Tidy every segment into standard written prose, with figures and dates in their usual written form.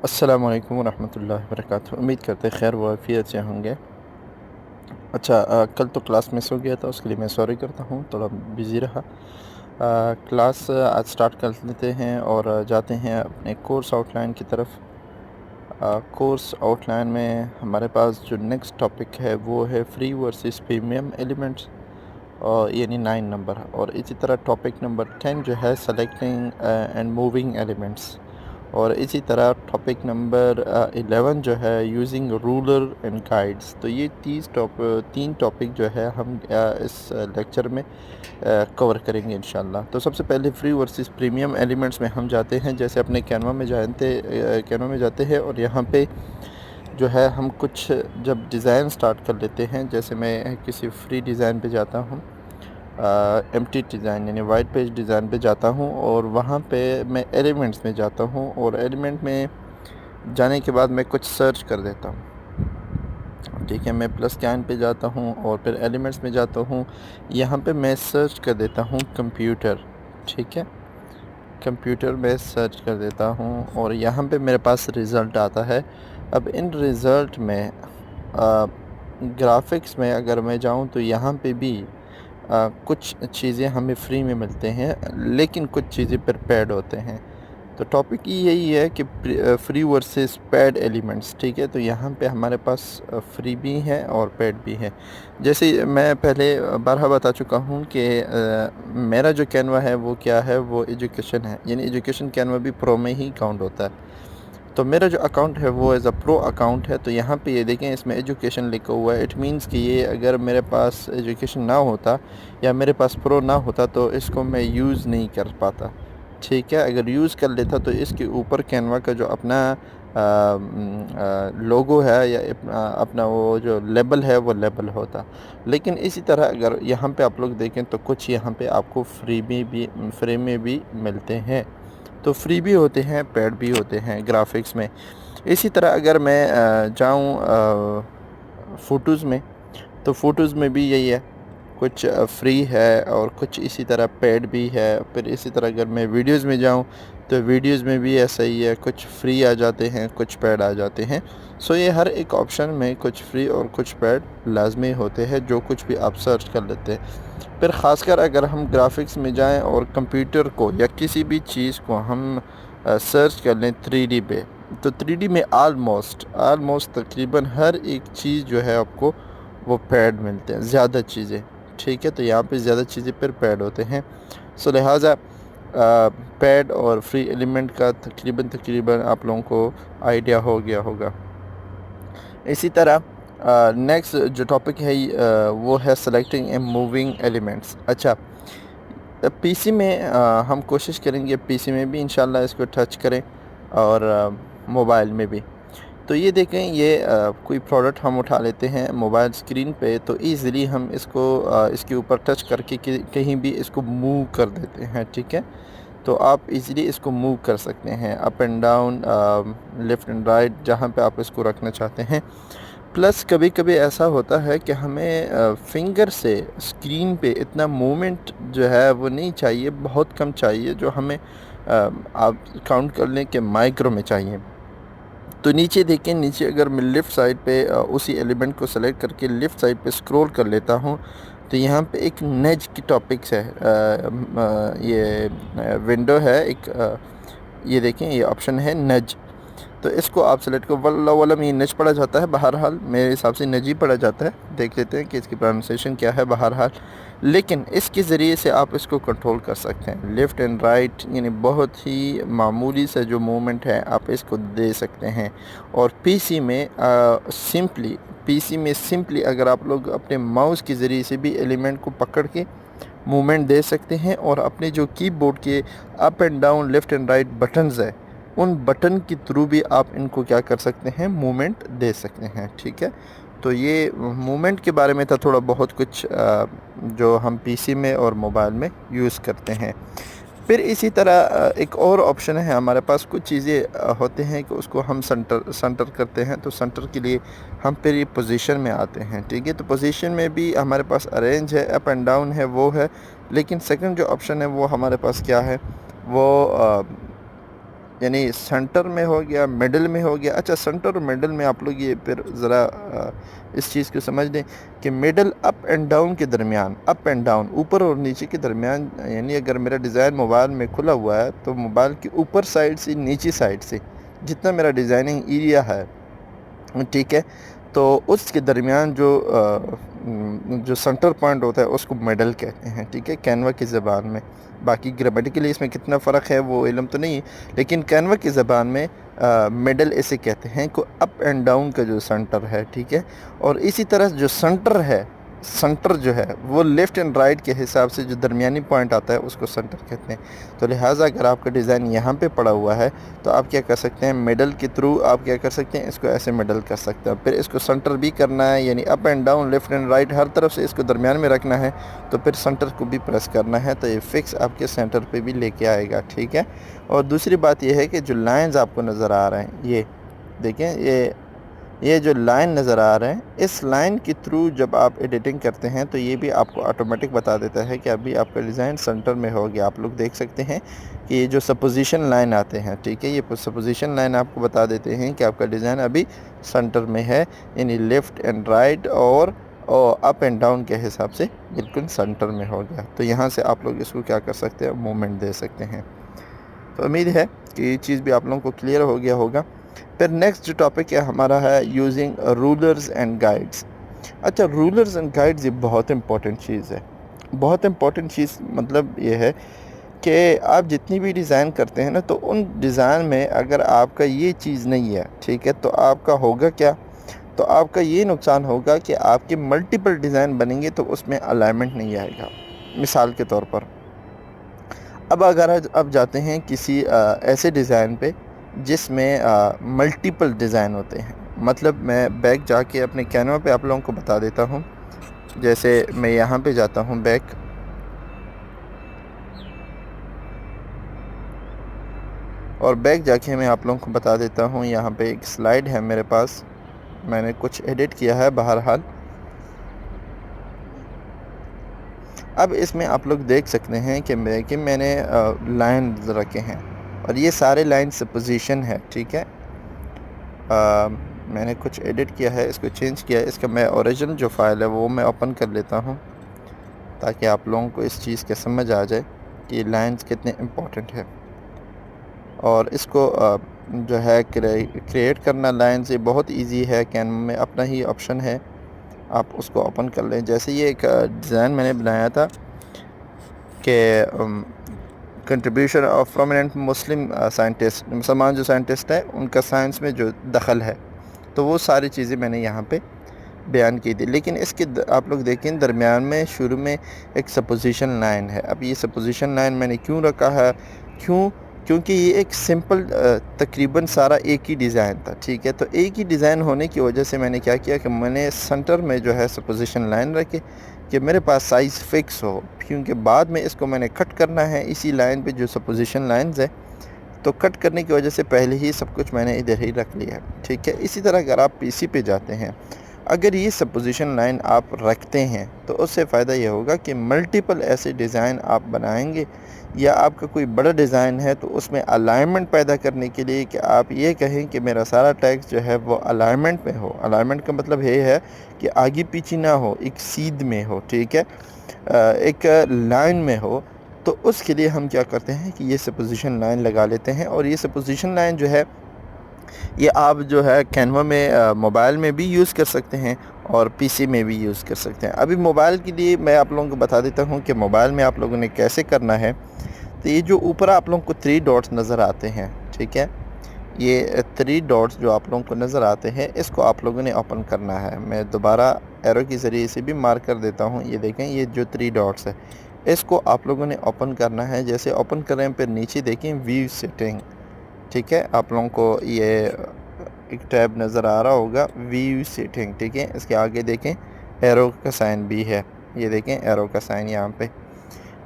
السلام علیکم ورحمۃ اللہ وبرکاتہ۔ امید کرتے ہیں خیر و عافیت سے ہوں گے۔ اچھا، کل تو کلاس مس ہو گیا تھا، اس کے لیے میں سوری کرتا ہوں، تھوڑا بزی رہا۔ کلاس آج سٹارٹ کر لیتے ہیں اور جاتے ہیں اپنے کورس آؤٹ لائن کی طرف۔ کورس آؤٹ لائن میں ہمارے پاس جو نیکسٹ ٹاپک ہے وہ ہے فری ورسز پریمیم ایلیمنٹس، یعنی 9 نمبر، اور اسی طرح ٹاپک نمبر 10 جو ہے سلیکٹنگ اینڈ موونگ ایلیمنٹس، اور اسی طرح ٹاپک نمبر 11 جو ہے یوزنگ رولر اینڈ گائیڈس۔ تو یہ تین ٹاپک جو ہے ہم اس لیکچر میں کور کریں گے انشاءاللہ۔ تو سب سے پہلے فری ورسز پریمیم ایلیمنٹس میں ہم جاتے ہیں، جیسے اپنے کینوا میں جاتے ہیں، اور یہاں پہ جو ہے ہم کچھ جب ڈیزائن سٹارٹ کر لیتے ہیں، جیسے میں کسی فری ڈیزائن پہ جاتا ہوں، ایمٹی ڈیزائن یعنی وائٹ پیج ڈیزائن پہ جاتا ہوں، اور وہاں پہ میں ایلیمنٹس میں جاتا ہوں، اور ایلیمنٹ میں جانے کے بعد میں کچھ سرچ کر دیتا ہوں۔ ٹھیک ہے، میں پلس کے آئن پہ جاتا ہوں اور پھر ایلیمنٹس میں جاتا ہوں، یہاں پہ میں سرچ کر دیتا ہوں کمپیوٹر۔ ٹھیک ہے، کمپیوٹر میں سرچ کر دیتا ہوں اور یہاں پہ میرے پاس ریزلٹ آتا ہے۔ اب ان ریزلٹ میں گرافکس میں اگر میں جاؤں تو یہاں پہ بھی کچھ چیزیں ہمیں فری میں ملتے ہیں، لیکن کچھ چیزیں پر پیڈ ہوتے ہیں۔ تو ٹاپک یہی ہے کہ فری ورسز پیڈ ایلیمنٹس۔ ٹھیک ہے، تو یہاں پہ ہمارے پاس فری بھی ہیں اور پیڈ بھی ہیں۔ جیسے میں پہلے بارہا بتا چکا ہوں کہ میرا جو کینوا ہے وہ کیا ہے، وہ ایجوکیشن ہے، یعنی ایجوکیشن کینوا بھی پرو میں ہی کاؤنٹ ہوتا ہے۔ تو میرا جو اکاؤنٹ ہے وہ ایز اے پرو اکاؤنٹ ہے، تو یہاں پہ یہ دیکھیں اس میں ایجوکیشن لکھا ہوا ہے۔ اٹ مینس کہ یہ اگر میرے پاس ایجوکیشن نہ ہوتا یا میرے پاس پرو نہ ہوتا تو اس کو میں یوز نہیں کر پاتا۔ ٹھیک ہے، اگر یوز کر لیتا تو اس کے اوپر کینوا کا جو اپنا لوگو ہے یا اپنا وہ جو لیبل ہے وہ لیبل ہوتا۔ لیکن اسی طرح اگر یہاں پہ آپ لوگ دیکھیں تو کچھ یہاں پہ آپ کو فری میں بھی ملتے ہیں۔ تو فری بھی ہوتے ہیں، پیڈ بھی ہوتے ہیں گرافکس میں۔ اسی طرح اگر میں جاؤں فوٹوز میں، تو فوٹوز میں بھی یہی ہے، کچھ فری ہے اور کچھ اسی طرح پیڈ بھی ہے۔ پھر اسی طرح اگر میں ویڈیوز میں جاؤں تو ویڈیوز میں بھی ایسا ہی ہے، کچھ فری آ جاتے ہیں، کچھ پیڈ آ جاتے ہیں۔ سو یہ ہر ایک آپشن میں کچھ فری اور کچھ پیڈ لازمی ہوتے ہیں، جو کچھ بھی آپ سرچ کر لیتے ہیں۔ پھر خاص کر اگر ہم گرافکس میں جائیں اور کمپیوٹر کو یا کسی بھی چیز کو ہم سرچ کر لیں 3D پہ، تو 3D میں آلموسٹ تقریباً ہر ایک چیز جو ہے آپ کو وہ پیڈ ملتے ہیں، زیادہ چیزیں۔ ٹھیک ہے، تو یہاں پہ زیادہ چیزیں پھر پیڈ ہوتے ہیں۔ سو لہٰذا پیڈ اور فری ایلیمنٹ کا تقریباً آپ لوگوں کو آئیڈیا ہو گیا ہوگا۔ اسی طرح نیکسٹ جو ٹاپک ہے وہ ہے سلیکٹنگ اینڈ موونگ ایلیمنٹس۔ اچھا، پی سی میں ہم کوشش کریں گے پی سی میں بھی انشاءاللہ اس کو ٹچ کریں، اور موبائل میں بھی۔ تو یہ دیکھیں، یہ کوئی پروڈکٹ ہم اٹھا لیتے ہیں موبائل اسکرین پہ، تو ایزیلی ہم اس کو اس کے اوپر ٹچ کر کے کہیں بھی اس کو موو کر دیتے ہیں۔ ٹھیک ہے، تو آپ ایزیلی اس کو موو کر سکتے ہیں اپ and down, left and right, جہاں پہ آپ اس کو رکھنا چاہتے ہیں۔ پلس کبھی کبھی ایسا ہوتا ہے کہ ہمیں فنگر سے اسکرین پہ اتنا موومنٹ جو ہے وہ نہیں چاہیے، بہت کم چاہیے، جو ہمیں آپ کاؤنٹ کر لیں کہ مائکرو میں چاہیے۔ تو نیچے دیکھیں، نیچے اگر میں لیفٹ سائڈ پہ اسی ایلیمنٹ کو سلیکٹ کر کے لیفٹ سائڈ پہ سکرول کر لیتا ہوں، تو یہاں پہ ایک نج کی ٹاپکس ہے، یہ ونڈو ہے ایک، یہ دیکھیں یہ آپشن ہے نج۔ تو اس کو آپ سلیکٹ کو واللہ علم یہ نج پڑھا جاتا ہے، بہرحال میرے حساب سے نج ہی پڑھا جاتا ہے، دیکھ لیتے ہیں کہ اس کی پروننسیشن کیا ہے بہرحال۔ لیکن اس کے ذریعے سے آپ اس کو کنٹرول کر سکتے ہیں، لیفٹ اینڈ رائٹ، یعنی بہت ہی معمولی سے جو موومنٹ ہے آپ اس کو دے سکتے ہیں۔ اور پی سی میں سمپلی اگر آپ لوگ اپنے ماؤس کے ذریعے سے بھی ایلیمنٹ کو پکڑ کے موومنٹ دے سکتے ہیں، اور اپنے جو کی بورڈ کے اپ and down, left and right buttons ہے، ان بٹن کے تھرو بھی آپ ان کو کیا کر سکتے ہیں، موومنٹ دے سکتے ہیں۔ ٹھیک ہے، تو یہ موومنٹ کے بارے میں تھا تھوڑا بہت کچھ جو ہم پی سی میں اور موبائل میں یوز کرتے ہیں۔ پھر اسی طرح ایک اور آپشن ہے ہمارے پاس، کچھ چیزیں ہوتے ہیں کہ اس کو ہم سنٹر کرتے ہیں، تو سنٹر کے لیے ہم پھر یہ پوزیشن میں آتے ہیں۔ ٹھیک ہے، تو پوزیشن میں بھی ہمارے پاس ارینج ہے، اپ اینڈ ڈاؤن ہے، وہ ہے، لیکن سیکنڈ جو آپشن ہے وہ ہمارے پاس کیا ہے، وہ یعنی سنٹر میں ہو گیا، مڈل میں ہو گیا. اچھا سنٹر اور مڈل میں آپ لوگ یہ پھر ذرا اس چیز کو سمجھ لیں کہ مڈل اپ اینڈ ڈاؤن کے درمیان، اپ اینڈ ڈاؤن اوپر اور نیچے کے درمیان، یعنی اگر میرا ڈیزائن موبائل میں کھلا ہوا ہے تو موبائل کی اوپر سائڈ سے نیچی سائڈ سے جتنا میرا ڈیزائننگ ایریا ہے، ٹھیک ہے، تو اس کے درمیان جو سنٹر پوائنٹ ہوتا ہے اس کو مڈل کہتے ہیں، ٹھیک ہے، کینوا کی زبان میں. باقی گرامیٹیکلی اس میں کتنا فرق ہے وہ علم تو نہیں، لیکن کینوا کی زبان میں مڈل اسے کہتے ہیں کو اپ اینڈ ڈاؤن کا جو سنٹر ہے، ٹھیک ہے. اور اسی طرح جو سنٹر ہے، سنٹر جو ہے وہ لیفٹ اینڈ رائٹ کے حساب سے جو درمیانی پوائنٹ آتا ہے اس کو سنٹر کہتے ہیں. تو لہٰذا اگر آپ کا ڈیزائن یہاں پہ پڑا ہوا ہے تو آپ کیا کر سکتے ہیں، مڈل کے تھرو آپ کیا کر سکتے ہیں، اس کو ایسے مڈل کر سکتے ہیں. پھر اس کو سنٹر بھی کرنا ہے، یعنی up and down, left and right, ہر طرف سے اس کو درمیان میں رکھنا ہے، تو پھر سنٹر کو بھی پریس کرنا ہے، تو یہ فکس آپ کے سینٹر پہ بھی لے کے آئے گا، ٹھیک ہے. اور دوسری بات یہ ہے کہ جو لائنز آپ کو نظر آ رہے ہیں، یہ دیکھیں، یہ جو لائن نظر آ رہے ہیں، اس لائن کے تھرو جب آپ ایڈیٹنگ کرتے ہیں تو یہ بھی آپ کو آٹومیٹک بتا دیتا ہے کہ ابھی آپ کا ڈیزائن سنٹر میں ہو گیا. آپ لوگ دیکھ سکتے ہیں کہ یہ جو سپوزیشن لائن آتے ہیں، ٹھیک ہے، یہ سپوزیشن لائن آپ کو بتا دیتے ہیں کہ آپ کا ڈیزائن ابھی سنٹر میں ہے، یعنی لیفٹ اینڈ رائٹ اور اپ اینڈ ڈاؤن کے حساب سے بالکل سنٹر میں ہو گیا. تو یہاں سے آپ لوگ اس کو کیا کر سکتے ہیں، موومنٹ دے سکتے ہیں. تو امید ہے کہ یہ چیز بھی آپ لوگوں کو کلیئر ہو گیا ہوگا. پھر نیکسٹ جو ٹاپک ہے ہمارا ہے یوزنگ رولرز اینڈ گائیڈز. اچھا رولرز اینڈ گائیڈز یہ بہت امپورٹنٹ چیز ہے. بہت امپورٹنٹ چیز مطلب یہ ہے کہ آپ جتنی بھی ڈیزائن کرتے ہیں نا، تو ان ڈیزائن میں اگر آپ کا یہ چیز نہیں ہے، ٹھیک ہے، تو آپ کا ہوگا کیا، تو آپ کا یہ نقصان ہوگا کہ آپ کے ملٹیپل ڈیزائن بنیں گے تو اس میں الائنمنٹ نہیں آئے گا. مثال کے طور پر اب اگر اب جاتے ہیں کسی ایسے ڈیزائن پہ جس میں ملٹیپل ڈیزائن ہوتے ہیں، مطلب میں بیک جا کے اپنے کینوا پہ آپ لوگوں کو بتا دیتا ہوں. جیسے میں یہاں پہ جاتا ہوں بیک، اور بیک جا کے میں آپ لوگوں کو بتا دیتا ہوں. یہاں پہ ایک سلائیڈ ہے میرے پاس، میں نے کچھ ایڈٹ کیا ہے بہرحال. اب اس میں آپ لوگ دیکھ سکتے ہیں کہ میں نے لائنز رکھے ہیں، اور یہ سارے لائن سپوزیشن ہے، ٹھیک ہے. میں نے کچھ ایڈٹ کیا ہے، اس کو چینج کیا ہے. اس کا میں اوریجن جو فائل ہے وہ میں اوپن کر لیتا ہوں تاکہ آپ لوگوں کو اس چیز کے سمجھ آ جائے کہ یہ لائنز کتنے امپورٹنٹ ہے. اور اس کو جو ہے کریٹ کرنا لائنز یہ بہت ایزی ہے. کینوا میں اپنا ہی آپشن ہے، آپ اس کو اوپن کر لیں. جیسے یہ ایک ڈیزائن میں نے بنایا تھا کہ contribution of prominent Muslim scientist, مسلمان جو سائنٹسٹ ہے ان کا سائنس میں جو دخل ہے، تو وہ ساری چیزیں میں نے یہاں پہ بیان کی تھی. لیکن اس کے آپ لوگ دیکھیں درمیان میں شروع میں ایک سپوزیشن لائن ہے. اب یہ سپوزیشن لائن میں نے کیوں رکھا ہے، کیونکہ یہ ایک سمپل تقریباً سارا ایک ہی ڈیزائن تھا، ٹھیک ہے. تو ایک ہی ڈیزائن ہونے کی وجہ سے میں نے کیا کیا کہ میں نے سنٹر میں جو ہے سپوزیشن لائن رکھے کہ میرے پاس سائز فکس ہو، کیونکہ بعد میں اس کو میں نے کٹ کرنا ہے اسی لائن پہ جو سپوزیشن لائنز ہے. تو کٹ کرنے کی وجہ سے پہلے ہی سب کچھ میں نے ادھر ہی رکھ لیا ہے، ٹھیک ہے. اسی طرح اگر آپ پی سی پہ جاتے ہیں، اگر یہ سپوزیشن لائن آپ رکھتے ہیں تو اس سے فائدہ یہ ہوگا کہ ملٹیپل ایسے ڈیزائن آپ بنائیں گے، یا آپ کا کوئی بڑا ڈیزائن ہے تو اس میں الائنمنٹ پیدا کرنے کے لیے کہ آپ یہ کہیں کہ میرا سارا ٹیکسٹ جو ہے وہ الائنمنٹ میں ہو. الائنمنٹ کا مطلب یہ ہے کہ آگے پیچھے نہ ہو، ایک سیدھ میں ہو، ٹھیک ہے، ایک لائن میں ہو. تو اس کے لیے ہم کیا کرتے ہیں کہ یہ سپوزیشن لائن لگا لیتے ہیں. اور یہ سپوزیشن لائن جو ہے یہ آپ جو ہے کینوا میں موبائل میں بھی یوز کر سکتے ہیں اور پی سی میں بھی یوز کر سکتے ہیں. ابھی موبائل کے لیے میں آپ لوگوں کو بتا دیتا ہوں کہ موبائل میں آپ لوگوں نے کیسے کرنا ہے. تو یہ جو اوپر آپ لوگوں کو 3 ڈاٹس نظر آتے ہیں، ٹھیک ہے، یہ 3 ڈاٹس جو آپ لوگوں کو نظر آتے ہیں اس کو آپ لوگوں نے اوپن کرنا ہے. میں دوبارہ ایرو کے ذریعے سے بھی مارک کر دیتا ہوں. یہ دیکھیں، یہ جو 3 ڈاٹس ہے اس کو آپ لوگوں نے اوپن کرنا ہے. جیسے اوپن کریں پھر نیچے دیکھیں ویو سیٹنگ، ٹھیک ہے. آپ لوگوں کو یہ ایک ٹیب نظر آ رہا ہوگا، ویو سیٹنگ، ٹھیک ہے. اس کے آگے دیکھیں ایرو کا سائن بھی ہے، یہ دیکھیں ایرو کا سائن یہاں پہ.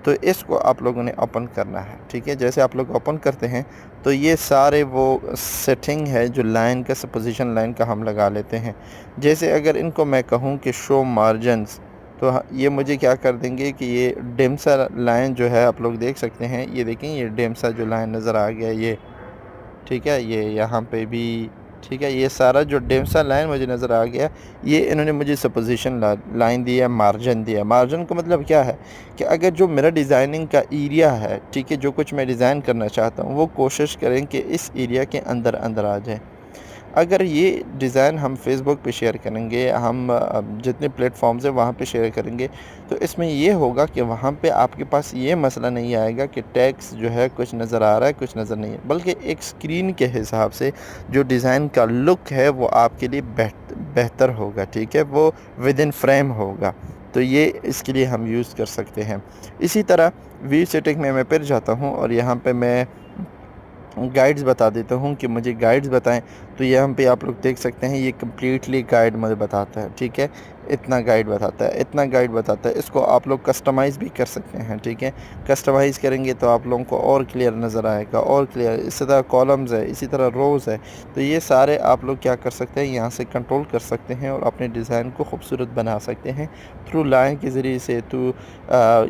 تو اس کو آپ لوگوں نے اوپن کرنا ہے، ٹھیک ہے. جیسے آپ لوگ اوپن کرتے ہیں تو یہ سارے وہ سیٹنگ ہے جو لائن کا سپوزیشن لائن کا ہم لگا لیتے ہیں. جیسے اگر ان کو میں کہوں کہ شو مارجنز، تو یہ مجھے کیا کر دیں گے کہ یہ ڈیم سا لائن جو ہے آپ لوگ دیکھ سکتے ہیں. یہ دیکھیں، یہ ڈیم سا جو لائن نظر آ گیا، ٹھیک ہے، یہ یہاں پہ بھی ٹھیک ہے، یہ سارا جو ڈیم سا لائن مجھے نظر آ گیا، یہ انہوں نے مجھے سپوزیشن لائن دیا، مارجن دیا۔ مارجن کا مطلب کیا ہے کہ اگر جو میرا ڈیزائننگ کا ایریا ہے، ٹھیک ہے، جو کچھ میں ڈیزائن کرنا چاہتا ہوں وہ کوشش کریں کہ اس ایریا کے اندر اندر آ جائے۔ اگر یہ ڈیزائن ہم فیس بک پہ شیئر کریں گے، ہم جتنے پلیٹ فارمز ہیں وہاں پہ شیئر کریں گے، تو اس میں یہ ہوگا کہ وہاں پہ آپ کے پاس یہ مسئلہ نہیں آئے گا کہ ٹیکس جو ہے کچھ نظر آ رہا ہے کچھ نظر نہیں ہے، بلکہ ایک سکرین کے حساب سے جو ڈیزائن کا لک ہے وہ آپ کے لیے بہتر ہوگا، ٹھیک ہے، وہ ود ان فریم ہوگا۔ تو یہ اس کے لیے ہم یوز کر سکتے ہیں۔ اسی طرح ویو سیٹنگ میں پھر جاتا ہوں اور یہاں پہ میں گائیڈز بتا دیتا ہوں کہ مجھے گائیڈز بتائیں، تو یہاں پہ آپ لوگ دیکھ سکتے ہیں یہ کمپلیٹلی گائیڈ مجھے بتاتا ہے، ٹھیک ہے، اتنا گائیڈ بتاتا ہے، اتنا گائیڈ بتاتا ہے۔ اس کو آپ لوگ کسٹمائز بھی کر سکتے ہیں، ٹھیک ہے، کسٹمائز کریں گے تو آپ لوگوں کو اور کلیئر نظر آئے گا، اور کلیئر۔ اسی طرح کالمز ہے، اسی طرح روز ہے، تو یہ سارے آپ لوگ کیا کر سکتے ہیں، یہاں سے کنٹرول کر سکتے ہیں اور اپنے ڈیزائن کو خوبصورت بنا سکتے ہیں تھرو لائن کے ذریعے سے۔ تو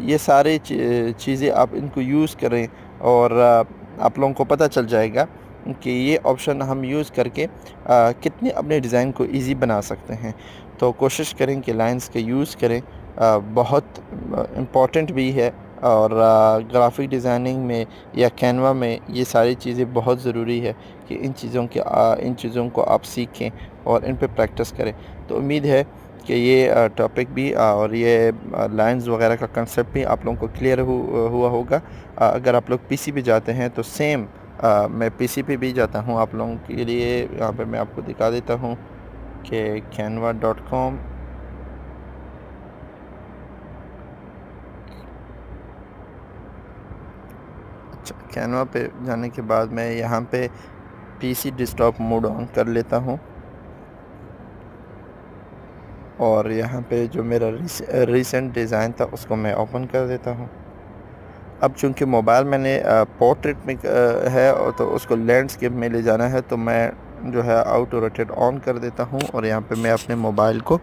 یہ سارے چیزیں آپ ان کو یوز کریں اور آپ لوگوں کو پتہ چل جائے گا کہ یہ آپشن ہم یوز کر کے کتنے اپنے ڈیزائن کو ایزی بنا سکتے ہیں۔ تو کوشش کریں کہ لائنز کا یوز کریں، بہت امپورٹنٹ بھی ہے، اور گرافک ڈیزائننگ میں یا کینوا میں یہ ساری چیزیں بہت ضروری ہے کہ ان چیزوں کو آپ سیکھیں اور ان پہ پریکٹس کریں۔ تو امید ہے کہ یہ ٹاپک بھی اور یہ لائنز وغیرہ کا کنسیپٹ بھی آپ لوگوں کو کلیئر ہوا ہوگا۔ اگر آپ لوگ پی سی پہ جاتے ہیں تو سیم میں پی سی پہ بھی جاتا ہوں آپ لوگوں کے لیے، یہاں پہ میں آپ کو دکھا دیتا ہوں کہ canva.com، اچھا، کینوا پہ جانے کے بعد میں یہاں پہ پی سی ڈیسکٹاپ موڈ آن کر لیتا ہوں، اور یہاں پہ جو میرا ریسنٹ ڈیزائن تھا اس کو میں اوپن کر دیتا ہوں۔ اب چونکہ موبائل میں نے پورٹریٹ میں ہے اور تو اس کو لینڈسکیپ میں لے جانا ہے، تو میں جو ہے آؤٹو روٹیٹ آن کر دیتا ہوں اور یہاں پہ میں اپنے موبائل کو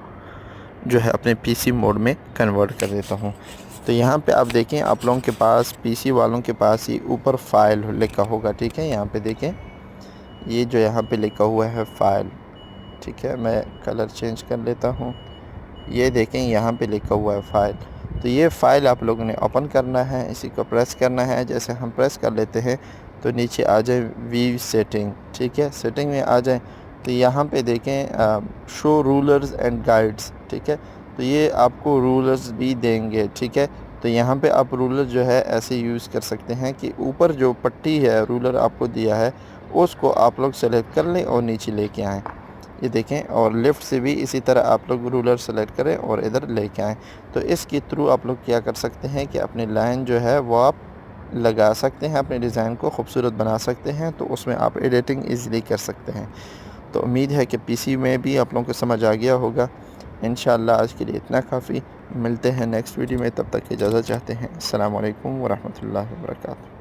جو ہے اپنے پی سی موڈ میں کنورٹ کر دیتا ہوں۔ تو یہاں پہ آپ دیکھیں، آپ لوگوں کے پاس پی سی والوں کے پاس ہی اوپر فائل لکھا ہوگا، ٹھیک ہے، یہاں پہ دیکھیں یہ جو یہاں پہ لکھا ہوا ہے فائل، ٹھیک ہے، میں کلر چینج کر لیتا ہوں، یہ دیکھیں یہاں پہ لکھا ہوا ہے فائل۔ تو یہ فائل آپ لوگوں نے اوپن کرنا ہے، اسی کو پریس کرنا ہے، جیسے ہم پریس کر لیتے ہیں تو نیچے آ جائیں ویو سیٹنگ، ٹھیک ہے، سیٹنگ میں آ جائیں تو یہاں پہ دیکھیں شو رولرز اینڈ گائیڈز، ٹھیک ہے، تو یہ آپ کو رولرز بھی دیں گے، ٹھیک ہے، تو یہاں پہ آپ رولر جو ہے ایسے یوز کر سکتے ہیں کہ اوپر جو پٹی ہے رولر آپ کو دیا ہے اس کو آپ لوگ سلیکٹ کر لیں اور نیچے لے کے آئیں، یہ دیکھیں، اور لیفٹ سے بھی اسی طرح آپ لوگ رولر سلیکٹ کریں اور ادھر لے کے آئیں۔ تو اس کے تھرو آپ لوگ کیا کر سکتے ہیں کہ اپنی لائن جو ہے وہ آپ لگا سکتے ہیں، اپنے ڈیزائن کو خوبصورت بنا سکتے ہیں، تو اس میں آپ ایڈیٹنگ ایزیلی کر سکتے ہیں۔ تو امید ہے کہ پی سی میں بھی آپ لوگوں کو سمجھ آ گیا ہوگا۔ انشاءاللہ آج کے لیے اتنا کافی، ملتے ہیں نیکسٹ ویڈیو میں، تب تک اجازت چاہتے ہیں۔ السلام علیکم ورحمۃ اللہ وبرکاتہ۔